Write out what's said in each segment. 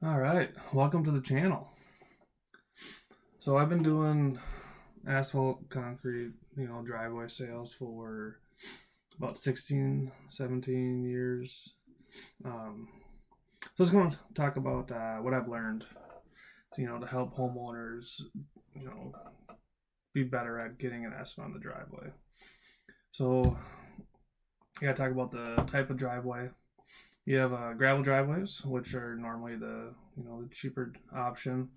All right, welcome to the channel. So I've been doing asphalt concrete, driveway sales for about 16, 17 years. So I was going to talk about what I've learned, to help homeowners, you know, be better at getting an estimate on the driveway. So I got to talk about the type of driveway. You have gravel driveways, which are normally the cheaper option.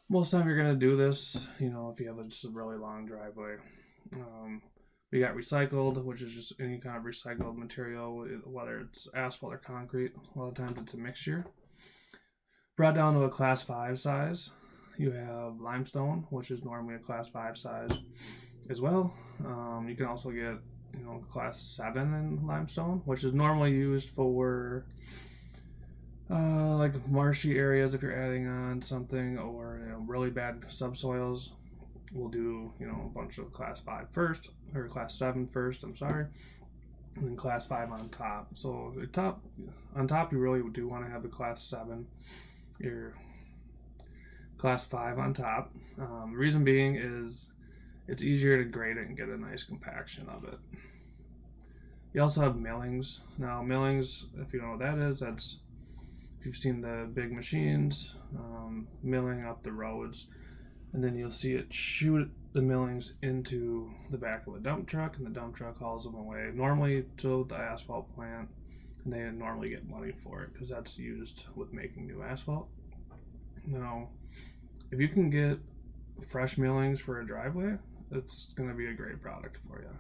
Most time you're gonna do this, if you have just a really long driveway. We got recycled, which is just any kind of recycled material, whether it's asphalt or concrete. A lot of times it's a mixture. Brought down to a class 5 size, you have limestone, which is normally a class 5 size as well. You can also get class 7 in limestone, which is normally used for like marshy areas if you're adding on something, or really bad subsoils. We'll do a bunch of class 5 first, or class 7 first, I'm sorry, and then class 5 on top. So on top you really do want to have the class 7, your class 5 on top. The reason being is it's easier to grade it and get a nice compaction of it. You also have millings. Now millings, if you know what that is, that's if you've seen the big machines milling up the roads, and then you'll see it shoot the millings into the back of a dump truck, and the dump truck hauls them away, normally to the asphalt plant, and they normally get money for it because that's used with making new asphalt. Now, if you can get fresh millings for a driveway, it's going to be a great product for you.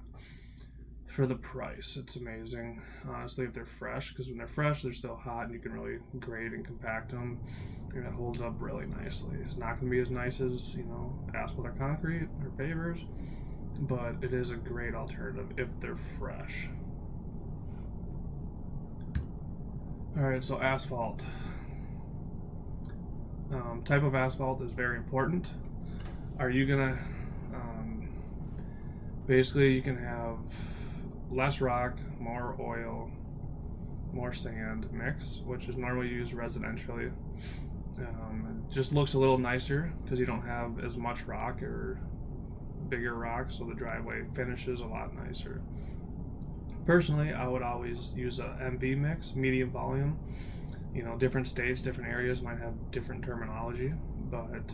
For the price, it's amazing, honestly, if they're fresh, because when they're fresh, they're still hot and you can really grade and compact them, and it holds up really nicely. It's not going to be as nice as, asphalt or concrete or pavers, but it is a great alternative if they're fresh. Alright, so asphalt. Type of asphalt is very important. Are you going to, basically you can have less rock, more oil, more sand mix, which is normally used residentially. It just looks a little nicer because you don't have as much rock or bigger rock, so the driveway finishes a lot nicer. Personally, I would always use a MV mix, medium volume. Different states, different areas might have different terminology, but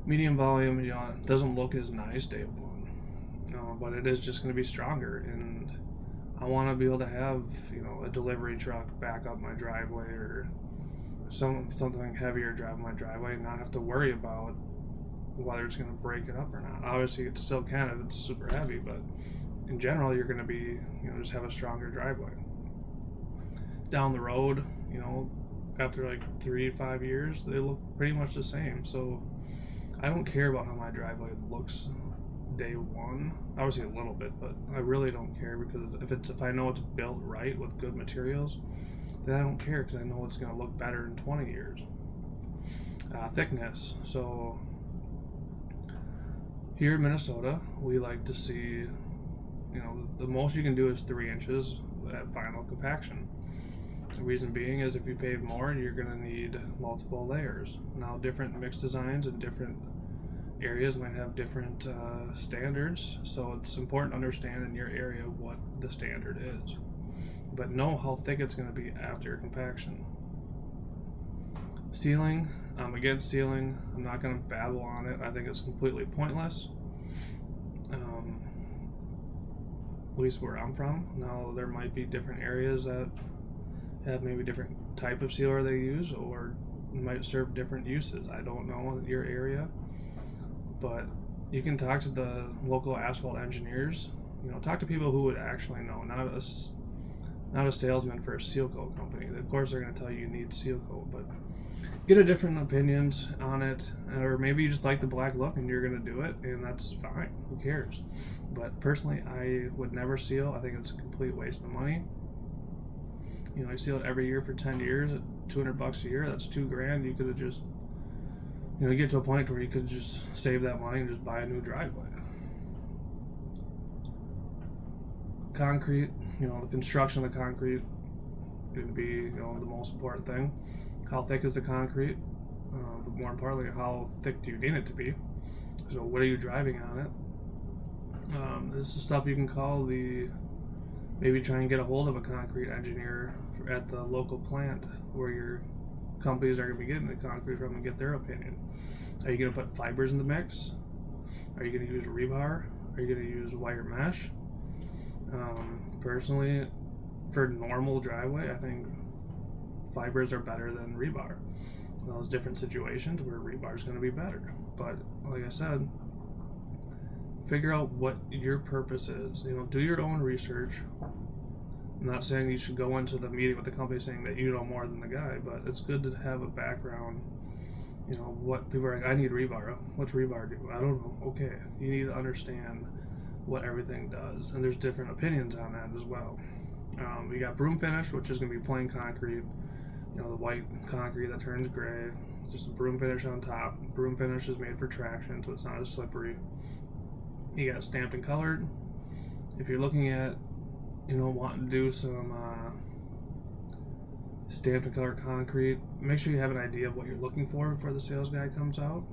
medium volume, it doesn't look as nice day one. But it is just going to be stronger, and I want to be able to have a delivery truck back up my driveway, or something heavier drive my driveway, and not have to worry about whether it's going to break it up or not. Obviously it still can if it's super heavy, but in general you're going to be just have a stronger driveway. Down the road, after like 3 to 5 years, they look pretty much the same. So I don't care about how my driveway looks day one. Obviously a little bit, but I really don't care, because if I know it's built right with good materials, then I don't care, because I know it's going to look better in 20 years. Thickness. So here in Minnesota, we like to see, the most you can do is 3 inches at final compaction. The reason being is if you pave more, you're going to need multiple layers. Now, different mix designs and different areas might have different standards, so it's important to understand in your area what the standard is, but know how thick it's going to be after compaction. Sealing, I'm against sealing. I'm not going to babble on it. I think it's completely pointless, at least where I'm from. Now, there might be different areas that have maybe different type of sealer they use, or might serve different uses. I don't know your area, but you can talk to the local asphalt engineers. Talk to people who would actually know, not a salesman for a seal coat company. Of course, they're going to tell you need seal coat, but get a different opinions on it. Or maybe you just like the black look and you're going to do it, and that's fine. Who cares? But personally, I would never seal. I think it's a complete waste of money. You seal it every year for 10 years at $200 a year. That's $2,000. You could have just get to a point where you could just save that money and just buy a new driveway. Concrete, the construction of the concrete would be, the most important thing. How thick is the concrete? But more importantly, how thick do you need it to be? So what are you driving on it? This is stuff you can call maybe try and get a hold of a concrete engineer at the local plant where your companies are going to be getting the concrete from and get their opinion. Are you going to put fibers in the mix? Are you going to use rebar? Are you going to use wire mesh? Personally, for normal driveway, I think fibers are better than rebar. Those different situations where rebar is going to be better. But like I said, figure out what your purpose is. Do your own research. I'm not saying you should go into the meeting with the company saying that you know more than the guy, but it's good to have a background. What people are like, I need rebar. What's rebar do? I don't know. Okay, you need to understand what everything does, and there's different opinions on that as well. You got broom finish, which is going to be plain concrete. The white concrete that turns gray, just a broom finish on top. Broom finish is made for traction, so it's not as slippery. You got stamped and colored. If you're looking at, wanting to do some stamped and colored concrete, make sure you have an idea of what you're looking for before the sales guy comes out.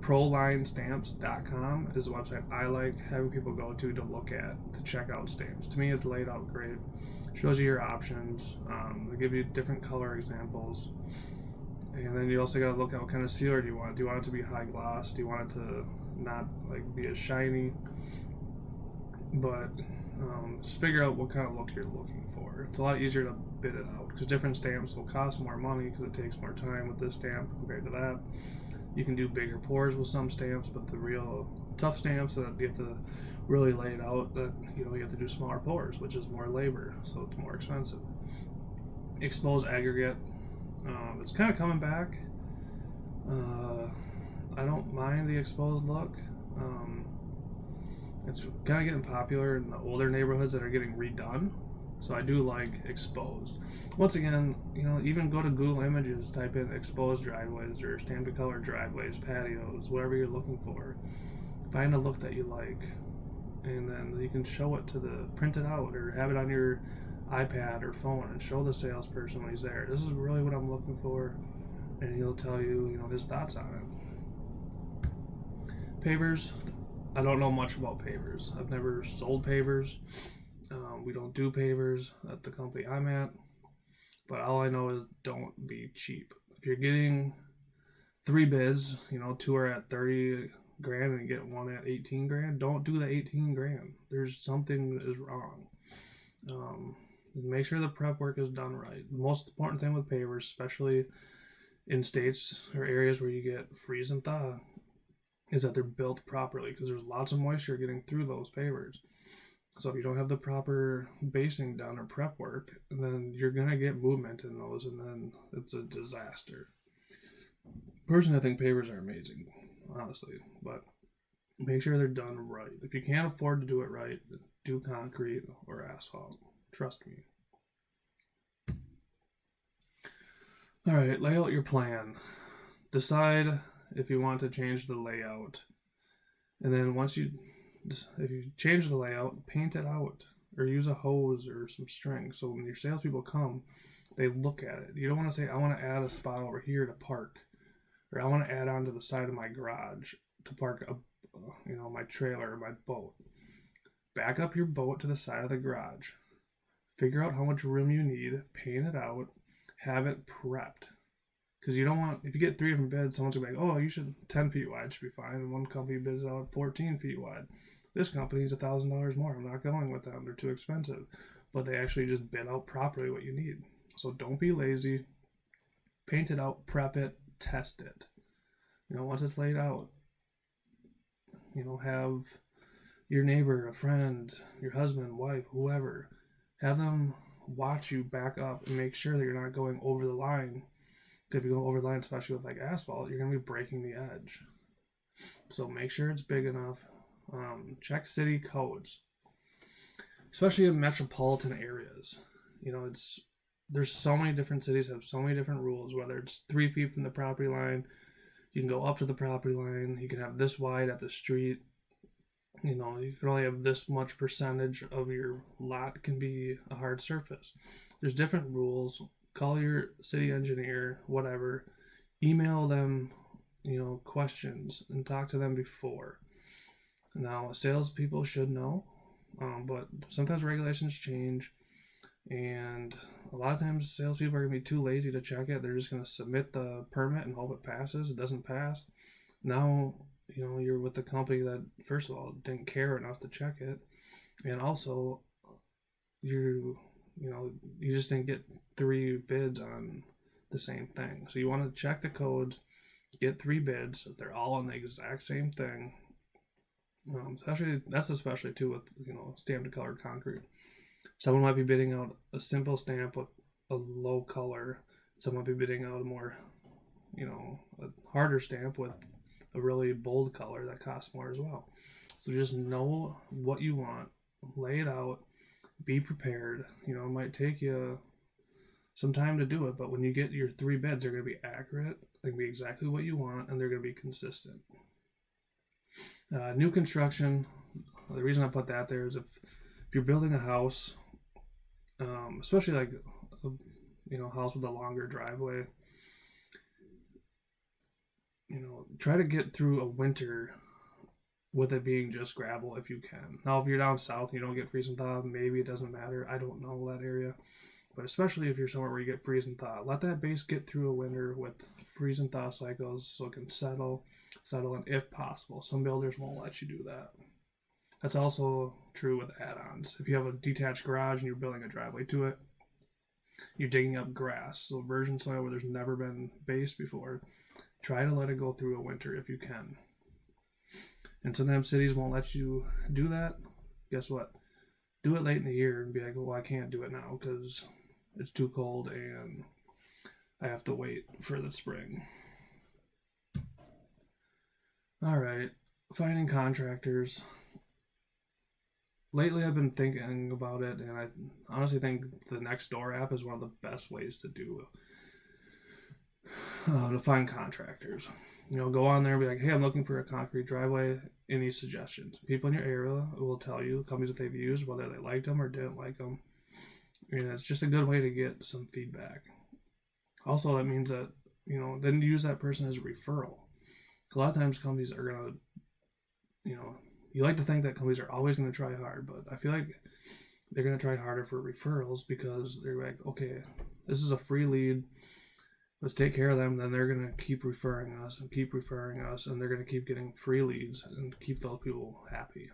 ProLineStamps.com is a website I like having people go to look at, to check out stamps. To me, it's laid out great. Shows you your options. They give you different color examples. And then you also got to look at what kind of sealer do you want. Do you want it to be high gloss? Do you want it to not be as shiny? But just figure out what kind of look you're looking for. It's a lot easier to bid it out because different stamps will cost more money because it takes more time with this stamp compared to that. You can do bigger pours with some stamps, but the real tough stamps that you have to really lay it out, that you have to do smaller pours, which is more labor, so it's more expensive. Exposed aggregate, it's kind of coming back. I don't mind the exposed look. It's kind of getting popular in the older neighborhoods that are getting redone, so I do like exposed. Once again, even go to Google Images, type in exposed driveways or stamped and colored driveways, patios, whatever you're looking for. Find a look that you like, and then you can show it print it out or have it on your iPad or phone and show the salesperson when he's there. This is really what I'm looking for, and he'll tell you, his thoughts on it. Pavers. I don't know much about pavers. I've never sold pavers. We don't do pavers at the company I'm at. But all I know is don't be cheap. If you're getting 3 bids, 2 are at 30 grand and you get 1 at 18 grand, don't do the 18 grand. There's something that is wrong. Make sure the prep work is done right. The most important thing with pavers, especially in states or areas where you get freeze and thaw, is that they're built properly because there's lots of moisture getting through those pavers. So if you don't have the proper basing done or prep work, then you're going to get movement in those, and then it's a disaster. Personally, I think pavers are amazing, honestly, but make sure they're done right. If you can't afford to do it right, do concrete or asphalt. Trust me. All right, lay out your plan. Decide if you want to change the layout. And then if you change the layout, paint it out or use a hose or some string. So when your salespeople come, they look at it. You don't want to say, I want to add a spot over here to park, or I want to add onto the side of my garage to park my trailer or my boat. Back up your boat to the side of the garage. Figure out how much room you need, paint it out, have it prepped. Because you don't want, if you get 3 different bids, someone's going to be like, 10 feet wide should be fine. And one company bids out 14 feet wide. This company's $1,000 more. I'm not going with them. They're too expensive. But they actually just bid out properly what you need. So don't be lazy. Paint it out, prep it, test it. Once it's laid out, have your neighbor, a friend, your husband, wife, whoever, have them watch you back up and make sure that you're not going over the line. If you go over the line, especially with asphalt, you're going to be breaking the edge. So make sure it's big enough. Check city codes, especially in metropolitan areas. There's so many different cities have so many different rules, whether it's 3 feet from the property line, you can go up to the property line, you can have this wide at the street, you can only have this much percentage of your lot can be a hard surface. There's different rules. call your city engineer, whatever, email them, questions and talk to them before. Now, salespeople should know, but sometimes regulations change, and a lot of times salespeople are going to be too lazy to check it. They're just going to submit the permit and hope it passes. It doesn't pass. Now, you're with the company that, first of all, didn't care enough to check it, and also you just didn't get 3 bids on the same thing. So you want to check the codes, get 3 bids. If they're all on the exact same thing, especially too with stamped and colored concrete. Someone might be bidding out a simple stamp with a low color. Someone might be bidding out a more, a harder stamp with a really bold color that costs more as well. So just know what you want, lay it out, be prepared. It might take you some time to do it, but when you get your 3 bids, they're going to be accurate, they're going to be exactly what you want, and they're going to be consistent. New construction, the reason I put that there is if you're building a house, especially like a house with a longer driveway, try to get through a winter with it being just gravel if you can. Now, if you're down south and you don't get freeze and thaw, maybe it doesn't matter. I don't know that area. But especially if you're somewhere where you get freeze and thaw, let that base get through a winter with freeze and thaw cycles so it can settle, and if possible. Some builders won't let you do that. That's also true with add-ons. If you have a detached garage and you're building a driveway to it, you're digging up grass, so virgin soil where there's never been base before, try to let it go through a winter if you can. And sometimes cities won't let you do that. Guess what? Do it late in the year and be like, well, I can't do it now because it's too cold and I have to wait for the spring. All right, finding contractors. Lately, I've been thinking about it, and I honestly think the Nextdoor app is one of the best ways to do to find contractors. Go on there and be like, hey, I'm looking for a concrete driveway. Any suggestions? People in your area will tell you companies that they've used, whether they liked them or didn't like them. And it's just a good way to get some feedback. Also, that means that, then use that person as a referral. A lot of times companies are going to, you like to think that companies are always going to try hard, but I feel like they're going to try harder for referrals because they're like, okay, this is a free lead. Let's take care of them. Then they're going to keep referring us, and they're going to keep getting free leads and keep those people happy.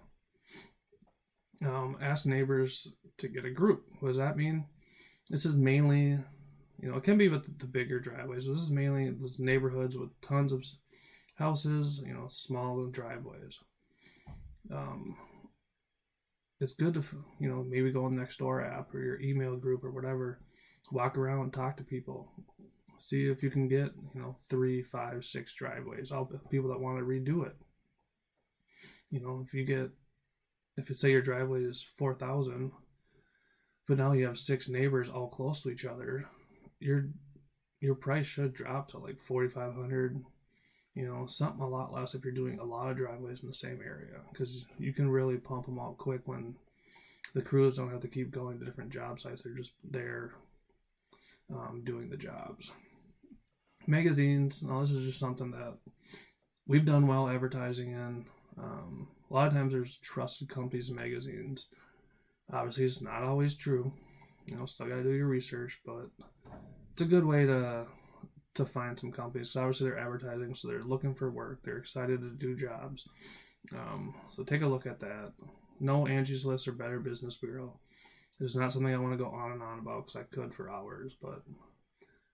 Ask neighbors to get a group. What does that mean? This is mainly, it can be with the bigger driveways, but this is mainly those neighborhoods with tons of houses, small driveways. It's good to, maybe go on the Nextdoor app or your email group or whatever, walk around and talk to people. See if you can get, 3, 5, 6 driveways, all people that want to redo it. If you say your driveway is 4,000, but now you have 6 neighbors all close to each other, your price should drop to like 4,500. Something a lot less if you're doing a lot of driveways in the same area, because you can really pump them out quick when the crews don't have to keep going to different job sites. They're just there doing the jobs. Magazines. Now, this is just something that we've done well advertising in. A lot of times there's trusted companies and magazines. Obviously, it's not always true. Still got to do your research, but it's a good way to find some companies, because obviously they're advertising, so they're looking for work, they're excited to do jobs. So take a look at that. No Angie's List or Better Business Bureau. It's not something I want to go on and on about because I could for hours, but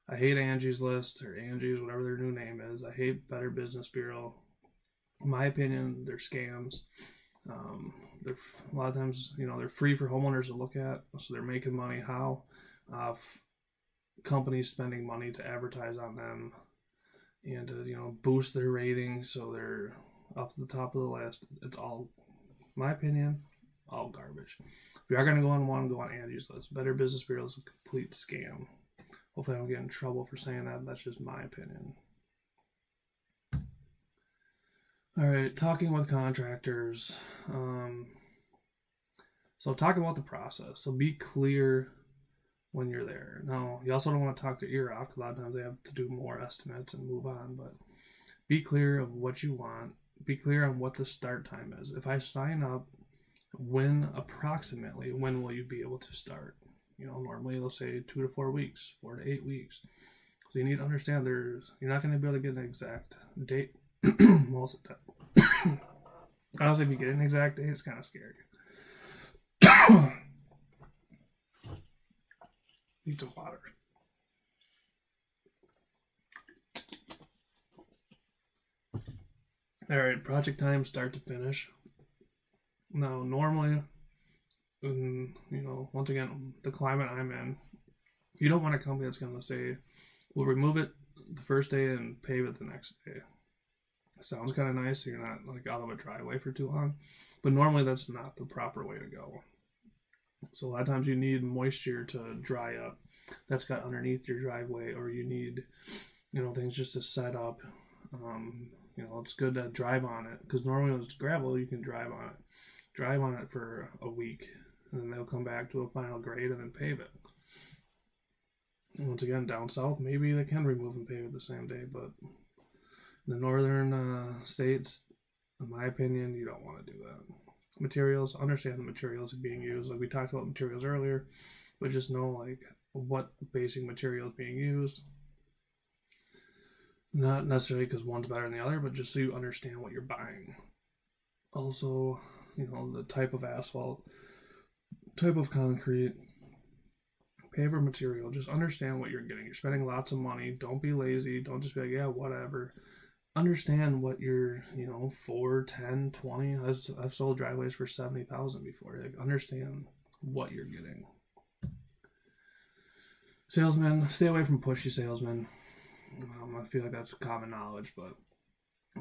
I hate Angie's List or Angie's, whatever their new name is. I hate Better Business Bureau. In my opinion, they're scams. They're a lot of times, they're free for homeowners to look at, so they're making money. How? Companies spending money to advertise on them and to boost their ratings so they're up to the top of the list. It's all, in my opinion, all garbage. If you are going to go on Angie's List. Better Business Bureau is a complete scam. Hopefully I don't get in trouble for saying that, but that's just my opinion. All right, talking with contractors. So talk about the process. So be clear when you're there. Now, you also don't want to talk their ear off, because a lot of times they have to do more estimates and move on, but be clear of what you want. Be clear on what the start time is. If I sign up, approximately when will you be able to start? Normally they'll say 2 to 4 weeks, 4 to 8 weeks. So you need to understand you're not going to be able to get an exact date most of the time. Honestly, if you get an exact date, it's kind of scary. Need some water. All right, project time, start to finish. Now, normally, once again, the climate I'm in, you don't want a company that's going to say, we'll remove it the first day and pave it the next day. Sounds kind of nice, so you're not like out of a driveway for too long. But normally that's not the proper way to go. So a lot of times you need moisture to dry up that's got underneath your driveway, or you need, things just to set up. It's good to drive on it, because normally when it's gravel, you can drive on it for a week, and then they'll come back to a final grade and then pave it. Once again, down south, maybe they can remove and pave it the same day, but in the northern states, in my opinion, you don't want to do that. Materials, understand the materials being used. Like we talked about materials earlier, but just know what basic material is being used. Not necessarily because one's better than the other, but just so you understand what you're buying. Also, the type of asphalt, type of concrete, paver material. Just understand what you're getting. You're spending lots of money. Don't be lazy. Don't just be like, yeah, whatever. Understand what you're, 4, 10, 20. I've sold driveways for $70,000 before. Understand what you're getting. Salesmen, stay away from pushy salesmen. I feel like that's common knowledge, but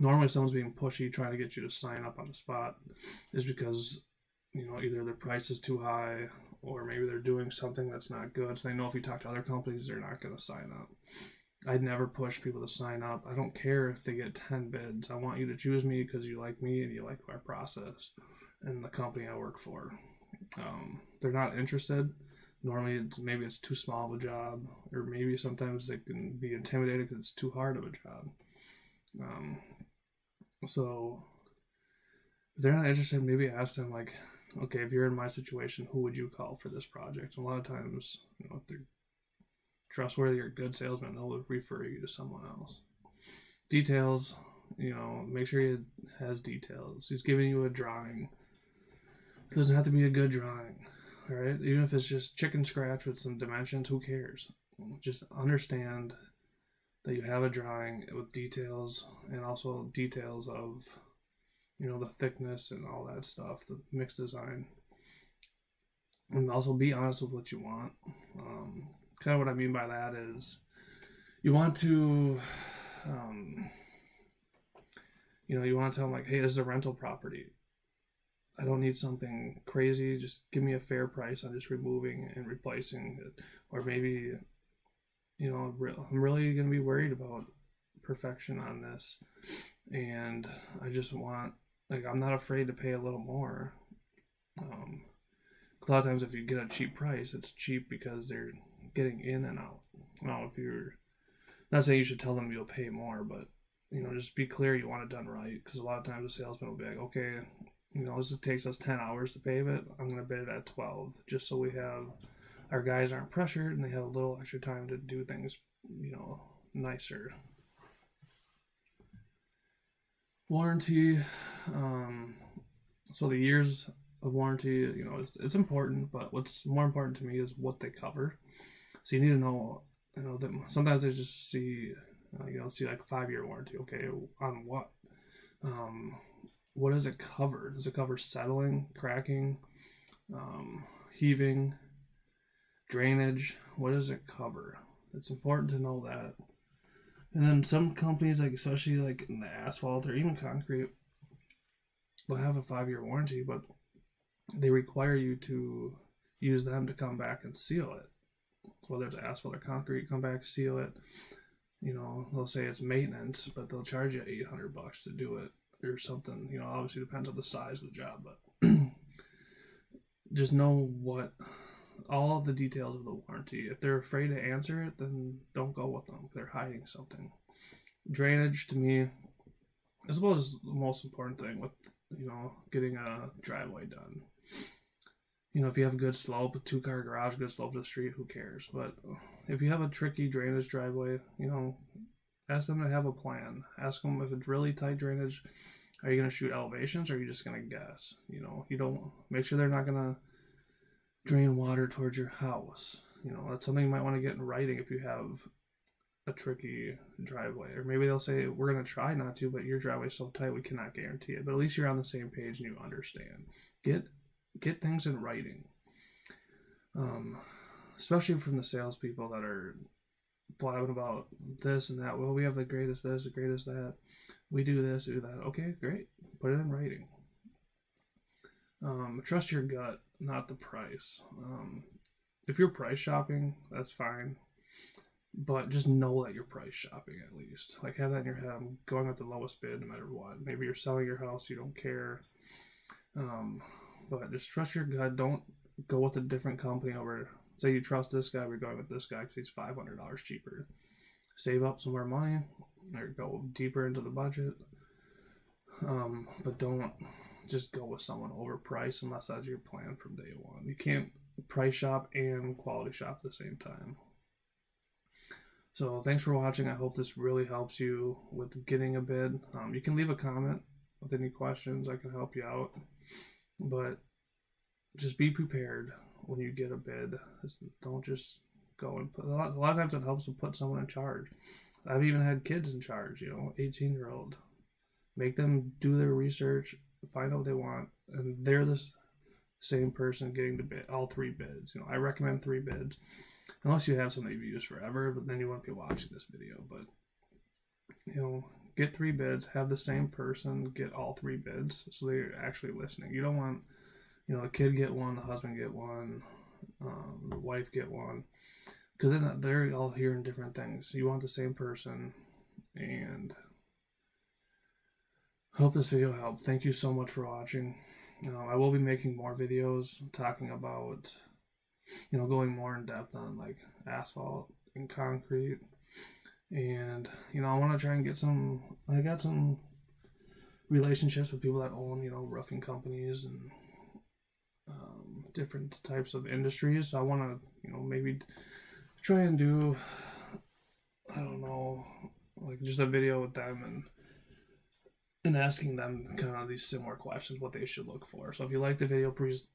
normally someone's being pushy, trying to get you to sign up on the spot, is because, either their price is too high, or maybe they're doing something that's not good. So they know if you talk to other companies, they're not going to sign up. I'd never push people to sign up. I don't care if they get 10 bids. I want you to choose me because you like me and you like my process and the company I work for. They're not interested. Normally, maybe it's too small of a job, or maybe sometimes they can be intimidated because it's too hard of a job. So if they're not interested, maybe ask them, okay, if you're in my situation, who would you call for this project? And a lot of times, if they're trustworthy or good salesman, they'll refer you to someone else. Details, make sure he has details. He's giving you a drawing. It doesn't have to be a good drawing, all right? Even if it's just chicken scratch with some dimensions, who cares? Just understand that you have a drawing with details, and also details of, the thickness and all that stuff, the mixed design. And also be honest with what you want. Kind of what I mean by that is you want to, you want to tell them hey, this is a rental property. I don't need something crazy. Just give me a fair price on just removing and replacing it. Or maybe, I'm really going to be worried about perfection on this. And I just want, I'm not afraid to pay a little more. A lot of times if you get a cheap price, it's cheap because they're getting in and out. Now, if you're not saying you should tell them you'll pay more, but just be clear you want it done right, because a lot of times the salesman will be like, okay, this takes us 10 hours to pave it. I'm going to bid it at 12, just so we have our guys aren't pressured and they have a little extra time to do things, nicer. Warranty. So the years of warranty, it's important, but what's more important to me is what they cover. So you need to know, that sometimes they just see, see 5-year warranty. Okay, on what? What does it cover? Does it cover settling, cracking, heaving, drainage? What does it cover? It's important to know that. And then some companies, especially in the asphalt or even concrete, will have a 5-year warranty, but they require you to use them to come back and seal it. Whether it's asphalt or concrete, come back, seal it. They'll say it's maintenance, but they'll charge you $800 to do it or something. Obviously depends on the size of the job, but just know what all of the details of the warranty. If they're afraid to answer it, then don't go with them. They're hiding something. Drainage, to me, I suppose is the most important thing with, getting a driveway done. If you have a good slope, a 2-car garage, good slope to the street, who cares? But if you have a tricky drainage driveway, ask them to have a plan. Ask them if it's really tight drainage, are you going to shoot elevations, or are you just going to guess? You don't make sure they're not going to drain water towards your house. That's something you might want to get in writing if you have a tricky driveway. Or maybe they'll say, we're going to try not to, but your driveway's so tight we cannot guarantee it. But at least you're on the same page and you understand. Get things in writing. Especially from the salespeople that are blabbing about this and that. Well, we have the greatest this, the greatest that. We do this, do that. Okay, great. Put it in writing. Trust your gut, not the price. If you're price shopping, that's fine. But just know that you're price shopping at least. Like, have that in your head. I'm going with the lowest bid no matter what. Maybe you're selling your house, you don't care. But just trust your gut. Don't go with a different company over. Say you trust this guy, we're going with this guy because he's $500 cheaper. Save up some more money or go deeper into the budget. But don't just go with someone overpriced unless that's your plan from day one. You can't price shop and quality shop at the same time. So thanks for watching. I hope this really helps you with getting a bid. You can leave a comment with any questions. I can help you out. But just be prepared when you get a bid. Don't just go and put... A lot of times it helps to put someone in charge. I've even had kids in charge, 18-year-old. Make them do their research, find out what they want, and they're the same person getting the bid, all 3 bids. I recommend 3 bids. Unless you have something you've used forever, but then you won't be watching this video. But, get 3 bids, have the same person get all 3 bids so they're actually listening. You don't want, the kid get one, the husband get one, the wife get one. Because then they're all hearing different things. You want the same person. And I hope this video helped. Thank you so much for watching. I will be making more videos talking about... going more in depth on like asphalt and concrete, and I want to try and get I got some relationships with people that own roofing companies and different types of industries. So I want to maybe try and do, I don't know, like just a video with them and asking them kind of these similar questions, what they should look for. So if you like the video, please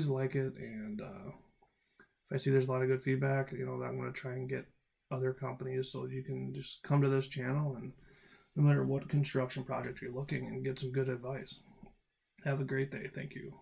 like it, and if I see there's a lot of good feedback, I'm going to try and get other companies so you can just come to this channel and no matter what construction project you're looking and get some good advice. Have a great day. Thank you.